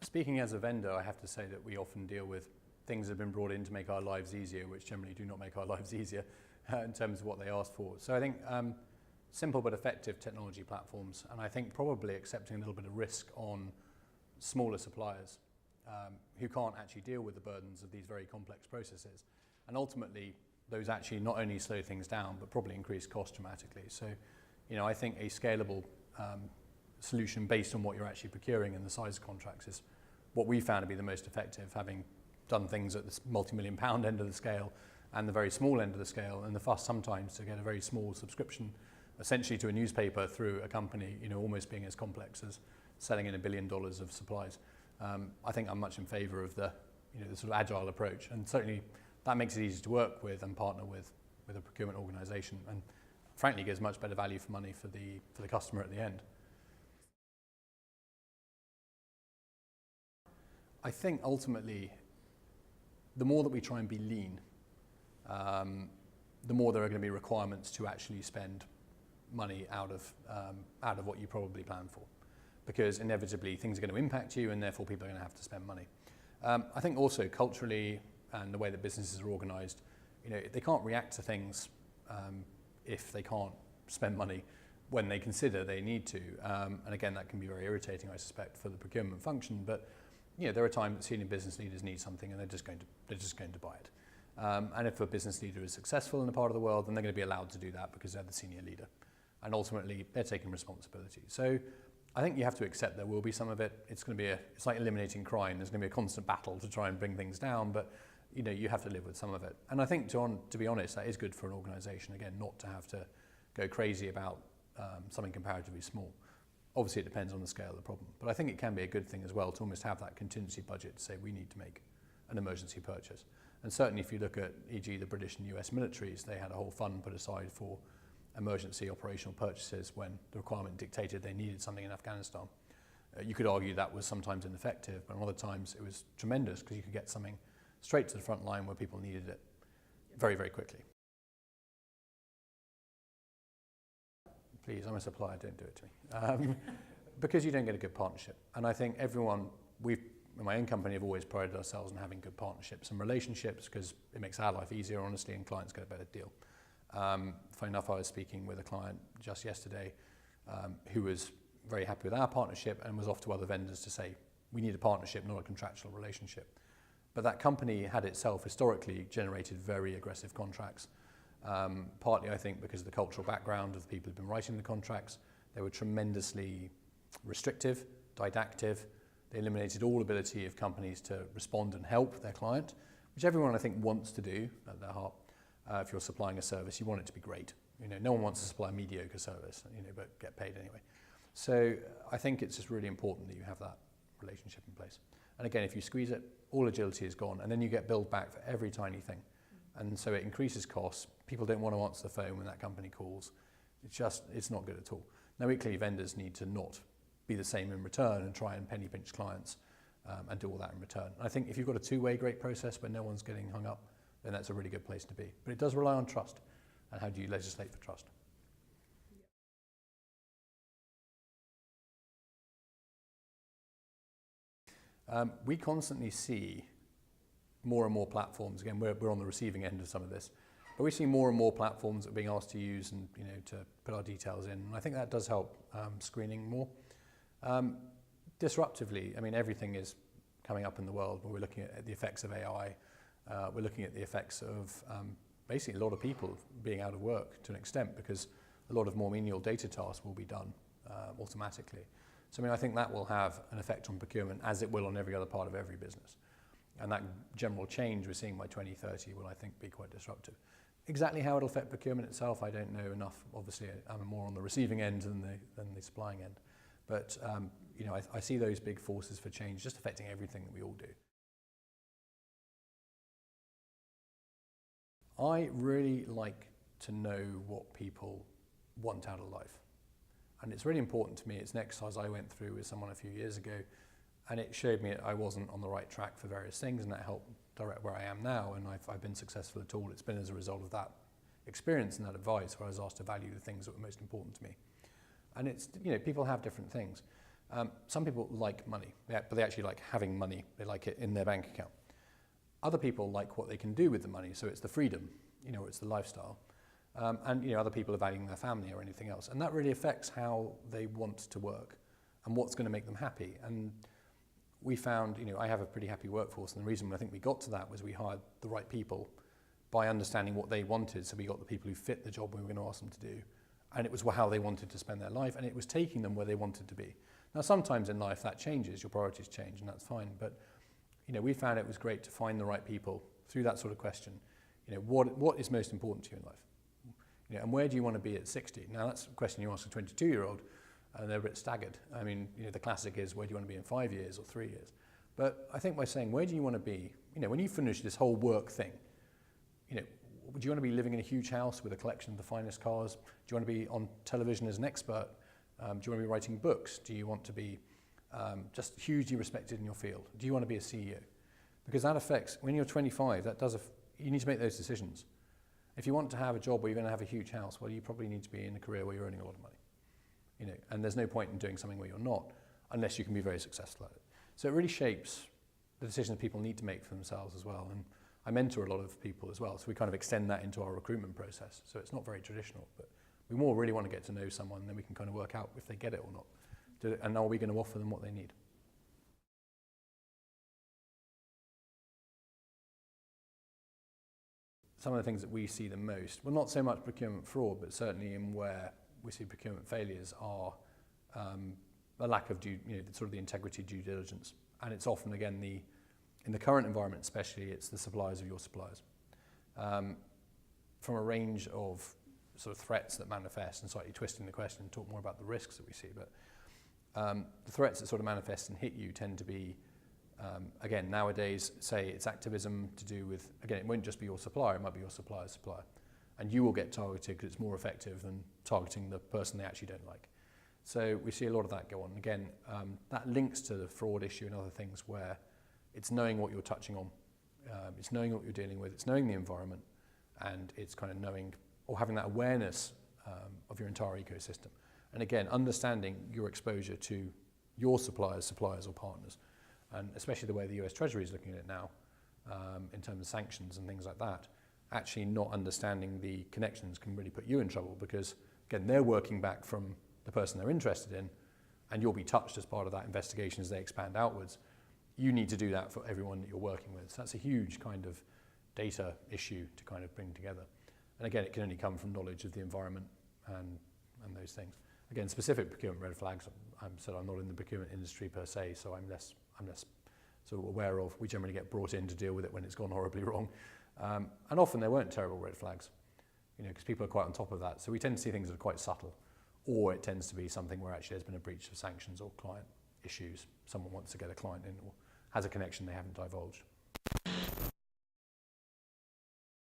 Speaking as a vendor, I have to say that we often deal with things that have been brought in to make our lives easier, which generally do not make our lives easier in terms of what they ask for. So I think simple but effective technology platforms, and I think probably accepting a little bit of risk on smaller suppliers who can't actually deal with the burdens of these very complex processes. And ultimately, those actually not only slow things down, but probably increase cost dramatically. So, I think a scalable solution based on what you're actually procuring and the size of contracts is what we found to be the most effective, having done things at the multi-million pound end of the scale and the very small end of the scale, and the fuss sometimes to get a very small subscription essentially to a newspaper through a company, almost being as complex as selling in $1 billion of supplies. I think I'm much in favour of the sort of agile approach, and certainly that makes it easy to work with and partner with a procurement organisation, and frankly gives much better value for money for the customer at the end. I think ultimately, the more that we try and be lean, the more there are going to be requirements to actually spend money out of what you probably planned for, because inevitably things are going to impact you, and therefore people are going to have to spend money. I think also culturally and the way that businesses are organised, they can't react to things if they can't spend money when they consider they need to. And again, that can be very irritating, I suspect, for the procurement function. But there are times that senior business leaders need something, and they're just going to buy it. And if a business leader is successful in a part of the world, then they're going to be allowed to do that because they're the senior leader, and ultimately they're taking responsibility. So I think you have to accept there will be some of it. It's going to be it's like eliminating crime. There's going to be a constant battle to try and bring things down, but you have to live with some of it. And I think to be honest, that is good for an organisation, again, not to have to go crazy about something comparatively small. Obviously, it depends on the scale of the problem, but I think it can be a good thing as well to almost have that contingency budget to say we need to make an emergency purchase. And certainly if you look at, e.g. the British and US militaries, they had a whole fund put aside for emergency operational purchases when the requirement dictated they needed something in Afghanistan. You could argue that was sometimes ineffective, but other times it was tremendous because you could get something straight to the front line where people needed it very, very quickly. Please, I'm a supplier, don't do it to me. Because you don't get a good partnership. And I think in my own company, have always prided ourselves on having good partnerships and relationships because it makes our life easier, honestly, and clients get a better deal. Funny enough, I was speaking with a client just yesterday who was very happy with our partnership and was off to other vendors to say, we need a partnership, not a contractual relationship. But that company had itself historically generated very aggressive contracts. Partly, I think, because of the cultural background of the people who've been writing the contracts. They were tremendously restrictive, didactic. They eliminated all ability of companies to respond and help their client, which everyone, I think, wants to do at their heart. If you're supplying a service, you want it to be great. No one wants to supply a mediocre service, but get paid anyway. So I think it's just really important that you have that relationship in place. And again, if you squeeze it, all agility is gone, and then you get billed back for every tiny thing. And so it increases costs. People don't want to answer the phone when that company calls. It's not good at all. Now, equally, vendors need to not be the same in return and try and penny pinch clients and do all that in return. And I think if you've got a two-way great process where no one's getting hung up, then that's a really good place to be. But it does rely on trust. And how do you legislate for trust? We constantly see more and more platforms. Again, we're on the receiving end of some of this, but we see more and more platforms that are being asked to use and to put our details in. And I think that does help screening more. Disruptively, I mean, everything is coming up in the world, but we're looking at the effects of AI. We're looking at the effects of basically a lot of people being out of work to an extent because a lot of more menial data tasks will be done automatically. So I mean, I think that will have an effect on procurement as it will on every other part of every business. And that general change we're seeing by 2030 will, I think, be quite disruptive. Exactly how it'll affect procurement itself, I don't know enough. Obviously, I'm more on the receiving end than the supplying end. But I see those big forces for change just affecting everything that we all do. I really like to know what people want out of life. And it's really important to me. It's an exercise I went through with someone a few years ago, and it showed me I wasn't on the right track for various things, and that helped direct where I am now. And I've been successful at all. It's been as a result of that experience and that advice where I was asked to value the things that were most important to me. And it's, people have different things. Some people like money, but they actually like having money. They like it in their bank account. Other people like what they can do with the money, so it's the freedom, it's the lifestyle. And other people are valuing their family or anything else. And that really affects how they want to work and what's going to make them happy. And we found, I have a pretty happy workforce, and the reason I think we got to that was we hired the right people by understanding what they wanted. So we got the people who fit the job we were going to ask them to do, and it was how they wanted to spend their life, and it was taking them where they wanted to be. Now, sometimes in life that changes, your priorities change, and that's fine. But we found it was great to find the right people through that sort of question. What is most important to you in life? And where do you want to be at 60? Now, that's a question you ask a 22-year-old, and they're a bit staggered. I mean, the classic is, where do you want to be in 5 years or 3 years? But I think by saying, where do you want to be? when you finish this whole work thing, do you want to be living in a huge house with a collection of the finest cars? Do you want to be on television as an expert? Do you want to be writing books? Do you want to be just hugely respected in your field? Do you want to be a CEO? Because that affects, when you're 25, you need to make those decisions. If you want to have a job where you're going to have a huge house, well, you probably need to be in a career where you're earning a lot of money. And there's no point in doing something where you're not, unless you can be very successful at it. So it really shapes the decisions people need to make for themselves as well. And I mentor a lot of people as well, so we kind of extend that into our recruitment process. So it's not very traditional, but we more really want to get to know someone, then we can kind of work out if they get it or not. And are we going to offer them what they need? Some of the things that we see the most, well, not so much procurement fraud, but certainly in where we see procurement failures are a lack of sort of the integrity due diligence. And it's often, again, in the current environment especially, it's the suppliers of your suppliers. From a range of sort of threats that manifest, and slightly twisting the question, talk more about the risks that we see, but the threats that sort of manifest and hit you tend to be, again, nowadays, say it's activism to do with, again, it won't just be your supplier, it might be your supplier's supplier. And you will get targeted because it's more effective than targeting the person they actually don't like. So we see a lot of that go on. Again, that links to the fraud issue and other things where it's knowing what you're touching on, it's knowing what you're dealing with, it's knowing the environment, and it's kind of knowing or having that awareness of your entire ecosystem. And again, understanding your exposure to your suppliers or partners, and especially the way the US Treasury is looking at it now, in terms of sanctions and things like that, actually not understanding the connections can really put you in trouble because, again, they're working back from the person they're interested in, and you'll be touched as part of that investigation as they expand outwards. You need to do that for everyone that you're working with. So that's a huge kind of data issue to kind of bring together. And again, it can only come from knowledge of the environment and those things. Again, specific procurement red flags, I'm not in the procurement industry per se, so I'm less sort of aware of. We generally get brought in to deal with it when it's gone horribly wrong. And often there weren't terrible red flags, because people are quite on top of that. So we tend to see things that are quite subtle, or it tends to be something where actually there's been a breach of sanctions or client issues. Someone wants to get a client in or has a connection they haven't divulged.